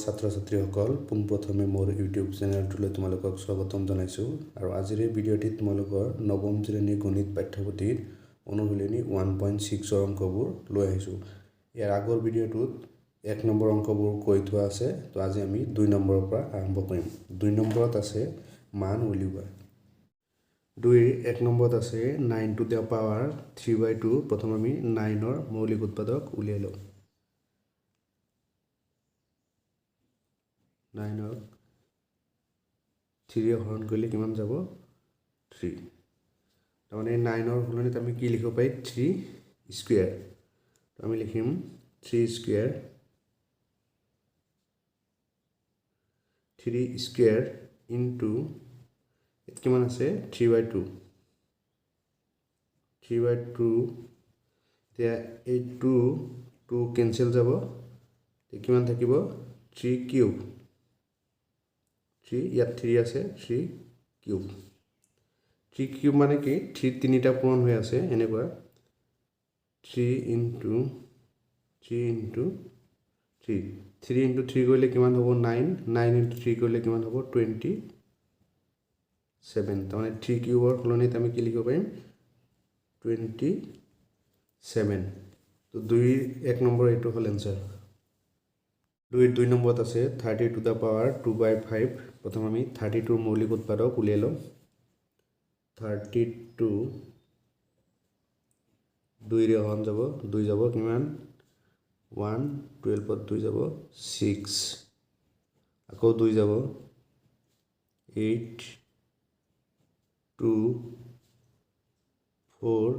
ছাত্ৰ ছাত্ৰীসকল পোনপ্ৰথমে মোৰ ইউটিউব চেনেলটোলৈ তোমালোকক স্বাগতম জনাইছোঁ আৰু আজিৰ এই ভিডিঅ'টিত তোমালোকৰ নৱম শ্ৰেণীৰ গণিত পাঠ্যপুথিৰ অনুশীলনী 1.6 অংকবোৰ লৈ আহিছোঁ। ইয়াৰ আগৰ ভিডিঅ'টোত 1 নম্বৰ অংকবোৰ কৈ থোৱা আছে, তো আজি আমি 2 নম্বৰৰ পৰা আৰম্ভ কৰিম। 2 নম্বৰত আছে মান উলিওৱা। 2ৰ 1 নম্বৰত আছে 9 to the power 3/2। প্ৰথম আমি 9ৰ মৌলিক উৎপাদক উলিয়াই লওঁ। 9ক 3 হৰণ কৰিলে কিমান যাব? 3। তাৰমানে 9ৰ সলনিত আমি কি লিখিব পাৰি? 3 স্কুৱেৰ। তো আমি লিখিম 3 স্কুৱেৰ ইনটু ইয়াত কিমান আছে? 3/2। 3/2 এতিয়া এই 2 কেঞ্চেল যাব, কিমান থাকিব? 3 কিউব। 3 ইয়াত 3 আছে, 3 কিউব। 3 কিউব মানে কি? 3 তিনিটা পূৰণ হৈ আছে এনেকুৱা। 3 ইনটু 3 কৰিলে কিমান হ'ব? 9। 9 ইনটু 3 কৰিলে কিমান হ'ব? 27। তাৰমানে 3 কিউবৰ সলনিত আমি কি লিখিব পাৰিম? 27। তো 2ৰ 1 নম্বৰ এইটো হ'ল এনচাৰ। 2ৰ 2 নম্বৰত আছে 30 to the power 2/5। প্ৰথম আমি 32ৰ মৌলিক উৎপাদক উলিয়াই লওঁ। 32 2ৰে হৰণ যাব, 2 যাব কিমান? 1। 12ত 2 যাব 6। আকৌ 2 যাব 8 2 4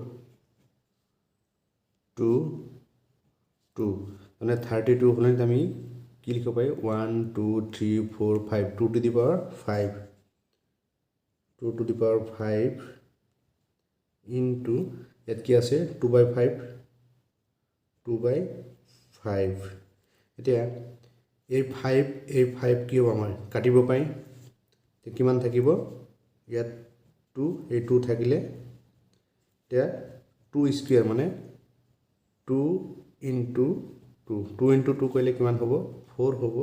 2 2। মানে 32 সলনিত আমি কি লিখিব পাৰি? 1 2 3 4 5। 2 to the power 5। 2 to the power 5 into ইয়াত কি আছে? 2/5। 2/5। এতিয়া এই 5 কি হ'ব? আমাৰ কাটিব পাৰি। কিমান থাকিব? ইয়াত 2, এই 2 থাকিলে এতিয়া 2 স্কুৱেৰ মানে 2 ইনটু 2। 2 ইনটু 2 কৰিলে কিমান হ'ব? 4 হ'ব।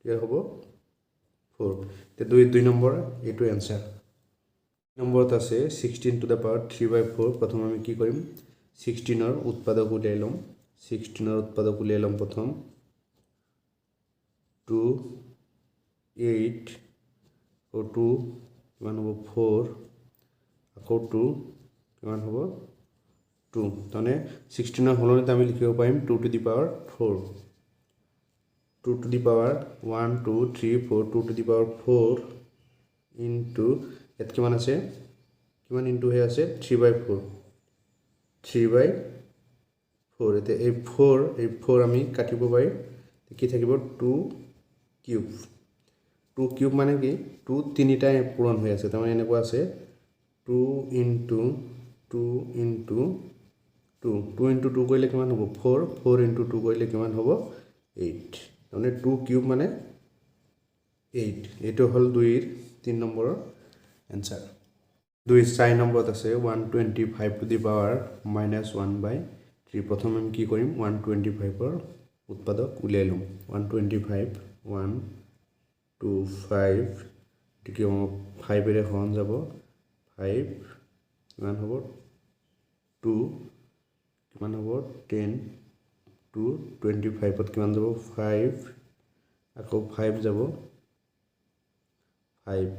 ইয়াৰ হ'ব 4। এতিয়া 2 নম্বৰ এইটো এনচাৰ। নম্বৰত আছে 16 to the power 3/4। প্ৰথম আমি কি কৰিম? 16ৰ উৎপাদক উলিয়াই ল'ম। 16ৰ উৎপাদক উলিয়াই ল'ম প্ৰথম। 2 8 আকৌ 2 কিমান হ'ব? 4 আকৌ 2 কিমান হ'ব? 2। তাৰমানে 16ৰ সলনিত আমি লিখিব পাৰিম 2 to the power 4। 2 to the power 1 2 3 4। 2 to the power 4 into ইয়াত কিমান আছে? কিমান ইনটু হৈ আছে? 3/4। 3/4। এতিয়া এই 4 আমি কাটিব পাৰিম। কি থাকিব? 2 কিউব। 2 কিউব মানে কি? 2 তিনিটাই পূৰণ হৈ আছে। তাৰমানে এনেকুৱা আছে 2 ইনটু 2 ইনটু 2। 2 ইনটু 2 কৰিলে কিমান হ'ব? 4। 4 ইনটু 2 কৰিলে কিমান হ'ব? 8। তাৰমানে 2 কিউব মানে 8। এইটো হ'ল 2ৰ 3 নম্বৰৰ এনচাৰ। 2ৰ 4 নম্বৰত আছে 125 to the power -1/3। প্ৰথম আমি কি কৰিম? 125ৰ উৎপাদক উলিয়াই ল'ম। 125 1 2 5 গতিকে 5ৰে হৰণ যাব 5 কিমান হ'ব? 2 কিমান হ'ব? 10 2 25ত কিমান যাব? 5 আকৌ 5 যাব 5।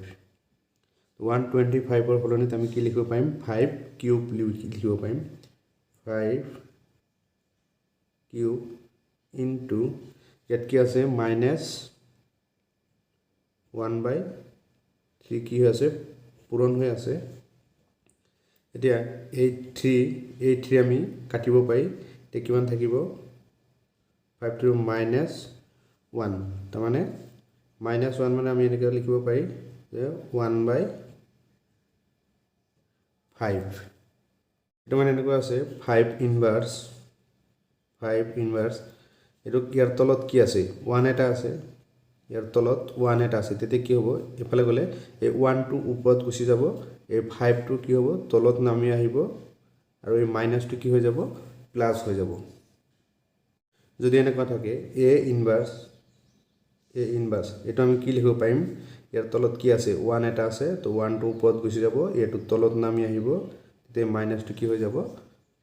125ৰ সলনিত আমি কি লিখিব পাৰিম? 5 কিউব লিখিব পাৰিম। 5 কিউব ইনটু ইয়াত কি আছে? -1/3 কি হৈ আছে? পূৰণ হৈ আছে। এতিয়া এই 3 আমি কাটিব পাৰি। এতিয়া কিমান থাকিব? 5 to -1। তাৰমানে -1 মানে আমি এনেকৈ লিখিব পাৰি যে 1/5। এইটো মানে এনেকুৱা আছে 5 ইনভাৰ্ছ। এইটো ইয়াৰ তলত কি আছে? 1 এটা আছে। ইয়াৰ তলত 1 এটা আছে। তেতিয়া কি হ'ব? এইফালে গ'লে এই 1টো ওপৰত গুচি যাব, এই 5টো কি হ'ব? তলত নামি আহিব আৰু এই মাইনাছটো কি হৈ যাব? প্লাছ হৈ যাব। যদি এনেকুৱা থাকে a ইনভাৰ্ছ এ ইনভাৰ্ছ এইটো আমি কি লিখিব পাৰিম ইয়াৰ তলত কি আছে 1 এটা আছে তো 1 টো ওপৰত গুচি যাব এইটো তলত নামি আহিব তেতিয়া মাইনাসটো কি হৈ যাব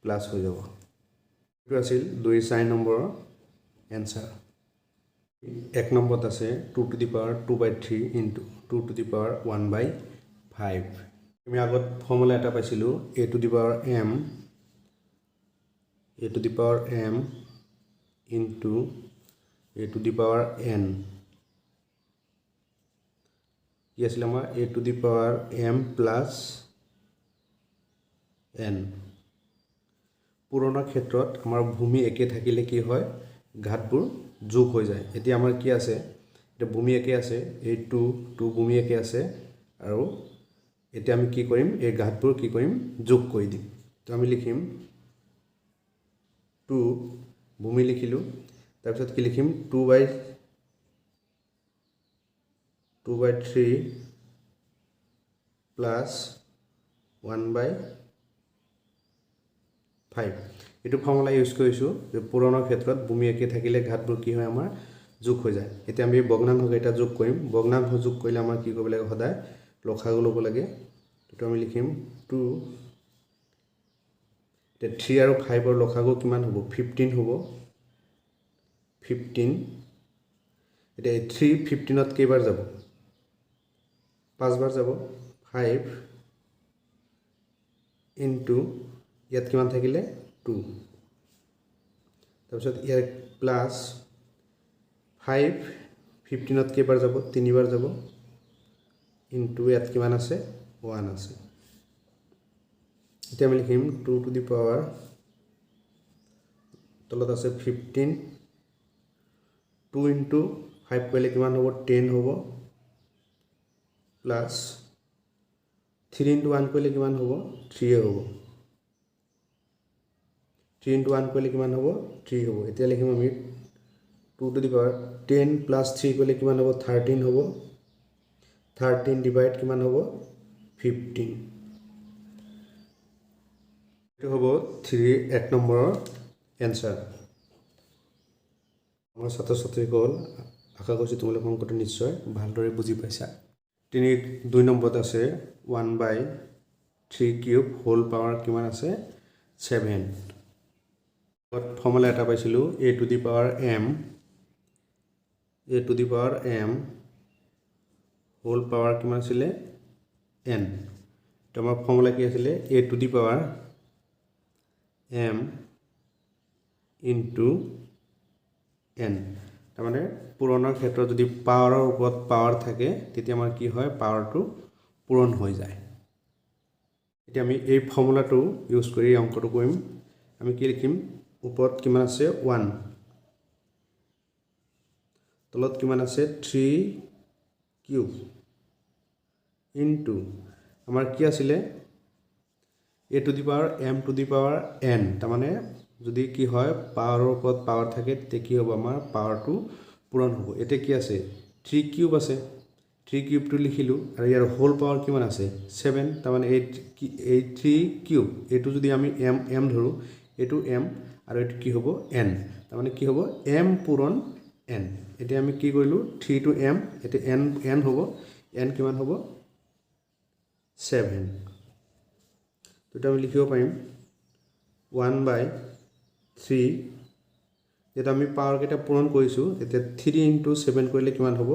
প্লাস হৈ যাব এইটো আছিল 2 নম্বৰৰ এনসাৰ 1 নম্বৰত আছে 2 to the power 2/3 into 2 to the power 1/5 আমি আগত ফৰ্মুলা এটা পাইছিলো a to the power m into a to the power n কি আছিল আমাৰ a to the power m plus n পুৰণা ক্ষেত্ৰত আমাৰ ভূমি একে থাকিলে কি হয় ঘাতবোৰ যোগ হৈ যায় এতিয়া আমাৰ কি আছে এটা ভূমি একে আছে এই 2 ভূমি একে আছে আৰু এতিয়া আমি কি কৰিম এই ঘাতবোৰ কি কৰিম যোগ কৰি দিম তো আমি লিখিম 2 ভূমি লিখিলো তাৰ পিছত কি লিখিম 2/3 plus 1/5 এইটো ফৰ্মুলা ইউজ কৰিছো যে পুৰণা ক্ষেত্ৰত ভূমি একে থাকিলে ঘাতবোৰ কি হয় আমাৰ যোগ হৈ যায় এতিয়া আমি ভগ্নাংশ এটা যোগ কৰিম ভগ্নাংশ যোগ কৰিলে আমাৰ কি কৰিব লাগে সদায় লসাগু ল'ব লাগে তো আমি লিখিম 2 তে 3 আৰু 5 ৰ লসাগু কিমান হ'ব 15 হ'ব 15 এটা 3 15 ত কেইবাৰ যাব 5 বাৰ যাব 5 into ইয়াত কিমান থাকিলে 2 তাৰপিছত ইয়াৰ প্লাস 5 15 ত কেইবাৰ যাব 3 বাৰ যাব into ইয়াত কিমান আছে 1 আছে এতিয়া আমি লিখিম 2 to the power তলত আছে 15 2 into 5 কৰিলে কিমান হ'ব 10 হ'ব প্লাস 3 into 1 কৰিলে কিমান হ'ব 3 হ'ব 3 into 1 কৰিলে কিমান হ'ব 3 হ'ব এতিয়া লিখিম আমি 2 to the power 10 plus 3 কৰিলে কিমান হ'ব 13 হ'ব 13 divide কিমান হ'ব 15 এটো হ'ব 1 নম্বৰৰ এনসাৰ আমাৰ ছাত্ৰ ছাত্ৰীসকল আশা কৰিছো তোমালোকে অংকটো নিশ্চয় ভালদৰে বুজি পাইছা 2 নম্বৰত আছে 1/3 কিউব হোল পাৱাৰ কিমান আছে 7 ফৰ্মুলা এটা পাইছিলো a to the power m whole power কিমান আছিল n তো আমাৰ ফৰ্মুলা কি আছিল a to the power m into n তাৰ মানে পুৰণৰ ক্ষেত্ৰত যদি পাৱাৰৰ ওপৰত পাৱাৰ থাকে তেতিয়া আমাৰ কি হয় পাৱাৰটো পূৰণ হৈ যায় এতিয়া আমি এই ফৰ্মুলাটো ইউজ কৰি অংকটো কৰিম আমি কি লিখিম ওপৰত কিমান আছে 1 তলত কিমান আছে 3 কিউব into আমাৰ কি আছিল a to the power m to the power n তাৰ মানে যদি কি হয় পাৱাৰৰ ওপৰত পাৱাৰ থাকে তে কি হ'ব আমাৰ পাৱাৰটো পূৰণ হ'ব এতিয়া কি আছে 3 কিউব আছে 3 কিউবটো লিখিলো আৰু ইয়াৰ হোল পাৱাৰ কিমান আছে 7 তাৰ মানে এই 3 কিউব এটো যদি আমি m ধৰো এটো m আৰু এটো কি হ'ব n তাৰ মানে কি হ'ব m পূৰণ n এতিয়া আমি কি কৰিলো 3 to m এতে n হ'ব n কিমান হ'ব 7 তো আমি লিখিব পাৰিম 1/3 যেটা আমি পাৱাৰ কেটা পূৰণ কৰিছো এতিয়া 3 into 7 কৰিলে কিমান হ'ব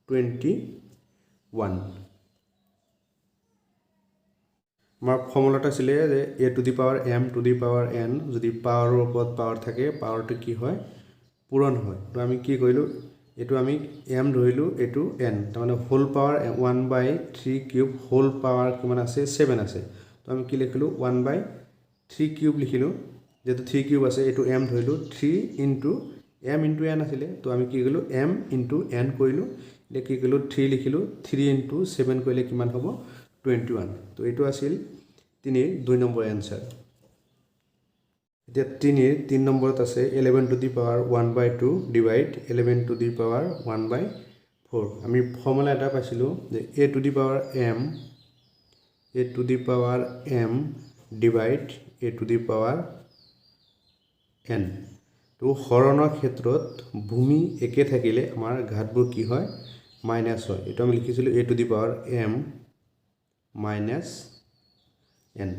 21 আমাৰ ফৰ্মুলাটা আছিল যে a to the power m to the power n যদি পাৱাৰৰ ওপৰত পাৱাৰ থাকে পাৱাৰটো কি হয় পূৰণ হয় তো আমি কি কৰিলো এটো আমি m ধৰিলো এটো n তাৰ মানে whole power 1/3 cube whole power কিমান আছে 7 আছে তো আমি কি লিখিলো 1/3 কিউব লিখিলো যেটো 3 কিউব আছে এটো m ধৰিলো 3 into m into n আছিল তো আমি কি কৰিলো m into n কৰিলো এটা কি কৰিলো 3 লিখিলো 3 into 7 কৰিলে কিমান হ'ব 21 তো এটো আছিল 2 নম্বৰ এনসাৰ এতিয়া 3 নম্বৰত আছে 11 to the power 1/2 divide 11 to the power 1/4 আমি ফৰ্মুলা এটা পাইছিলো যে a to the power m divide a to the power n তো হৰণৰ ক্ষেত্ৰত ভূমি একে থাকিলে আমাৰ ঘাতবোৰ কি হয় মাইনাছ হয় এইটো আমি লিখিছিলোঁ a to the power m minus n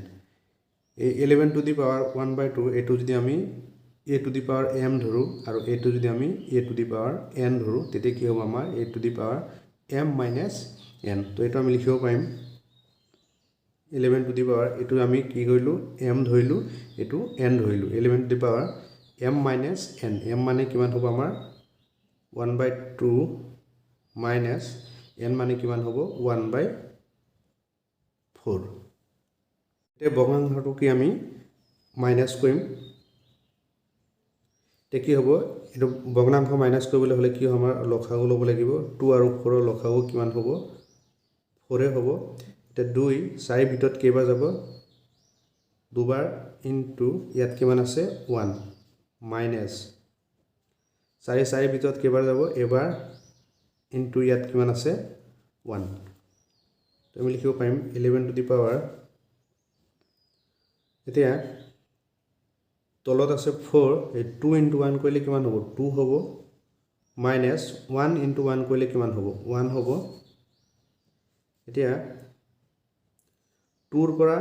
এই 11 টু দি পাৱাৰ 1/2 এইটো যদি আমি a to the power m ধৰোঁ আৰু এইটো যদি আমি a to the power n ধৰোঁ তেতিয়া কি হ'ব আমাৰ a to the power m minus n তো এইটো আমি লিখিব পাৰিম 11 টু দি পাৱাৰ এইটো আমি কি কৰিলোঁ m ধৰিলোঁ এইটো n ধৰিলোঁ 11 two the power m minus n m মানে কিমান হ'ব আমাৰ 1/2 মাইনাছ n মানে কিমান হ'ব 1/4 এতিয়া ভগ্নাংশটো কি আমি মাইনাছ কৰিম এতিয়া কি হ'ব এইটো ভগ্নাংশ মাইনাছ কৰিবলৈ হ'লে কি হ'ব আমাৰ লসাগু ল'ব লাগিব 2 আৰু 4 ৰ লসাগু কিমান হ'ব 4 হ'ব এতিয়া 2 4 ভিতৰত কেইবাৰ যাব দুবাৰ ইনটু ইয়াত কিমান আছে 1 মাইনাছ 4 ভিতৰত কেইবাৰ যাব এবাৰ ইনটু ইয়াত কিমান আছে 1 তো আমি লিখিব পাৰিম 11 টু দি পাৱাৰ এতিয়া তলত আছে 4 এই 2 ইনটু 1 কৰিলে কিমান হ'ব 2 হ'ব মাইনাছ 1 ইনটু 1 কৰিলে কিমান হ'ব 1 হ'ব এতিয়া 2 ৰ পৰা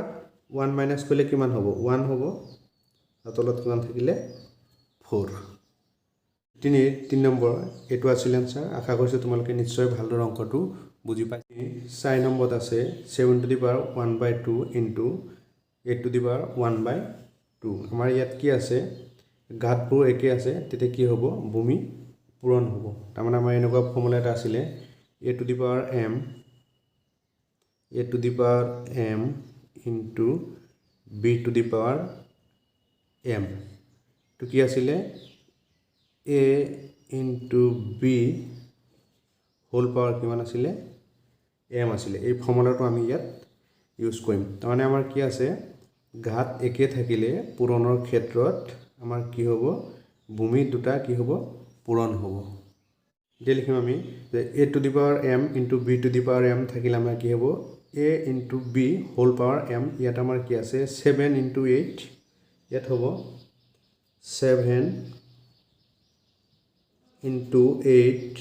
1 মাইনাছ কৰিলে কিমান হ'ব 1 হ'ব আৰু তলত কিমান থাকিলে 4 3 নম্বৰ এইটো আছিল এনসাৰ আশা কৰিছোঁ তোমালোকে নিশ্চয় ভালদৰে অংকটো বুজি পাইছে 4 নম্বৰত আছে 7 two the power 1/2 into 8 two the power 1/2 আমাৰ ইয়াত কি আছে ঘাতবোৰ একে আছে তেতিয়া কি হ'ব ভূমি পূৰণ হ'ব তাৰমানে আমাৰ এনেকুৱা ফৰ্মুলা এটা আছিলে a to the power m into b to the power m তো কি আছিলে a into b whole power কিমান আছিলে m আছিলে এই ফৰ্মুলাটো আমি ইয়াত ইউজ কৰিম তাৰমানে আমাৰ কি আছে ঘাত একে থাকিলে পূৰণৰ ক্ষেত্ৰত আমাৰ কি হ'ব ভূমি দুটা কি হ'ব পূৰণ হ'ব এতিয়া লিখিম আমি যে a to the power m into b to the power m থাকিলে আমাৰ কি হ'ব a into b whole power m ইয়াত আমাৰ কি আছে 7 ইনটু 8 ইয়াত হ'ব 7 ইনটু 8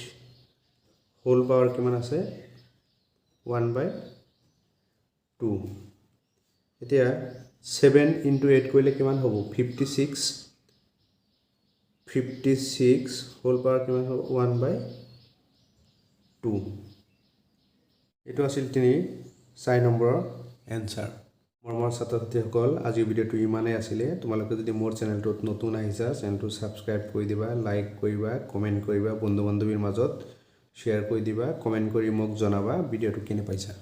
হোল পাৱাৰ কিমান আছে 1/2 এতিয়া 7 ইনটু 8 কৰিলে কিমান হ'ব 56 হোল পাৱাৰ কিমান হ'ব 1/2 এইটো আছিল 4 নম্বৰৰ এনসাৰ মৰমৰ ছাত্ৰ ছাত্ৰীসকল আজিৰ ভিডিঅ'টো ইমানেই আছিলে তোমালোকে যদি মোৰ চেনেলটোত নতুন আহিছা চেনেলটো ছাবস্ক্ৰাইব কৰি দিবা লাইক কৰিবা কমেণ্ট কৰিবা বন্ধু বান্ধৱীৰ মাজত শ্বেয়াৰ কৰি দিবা কমেণ্ট কৰি মোক জনাবা ভিডিঅ'টো কেনে পাইছা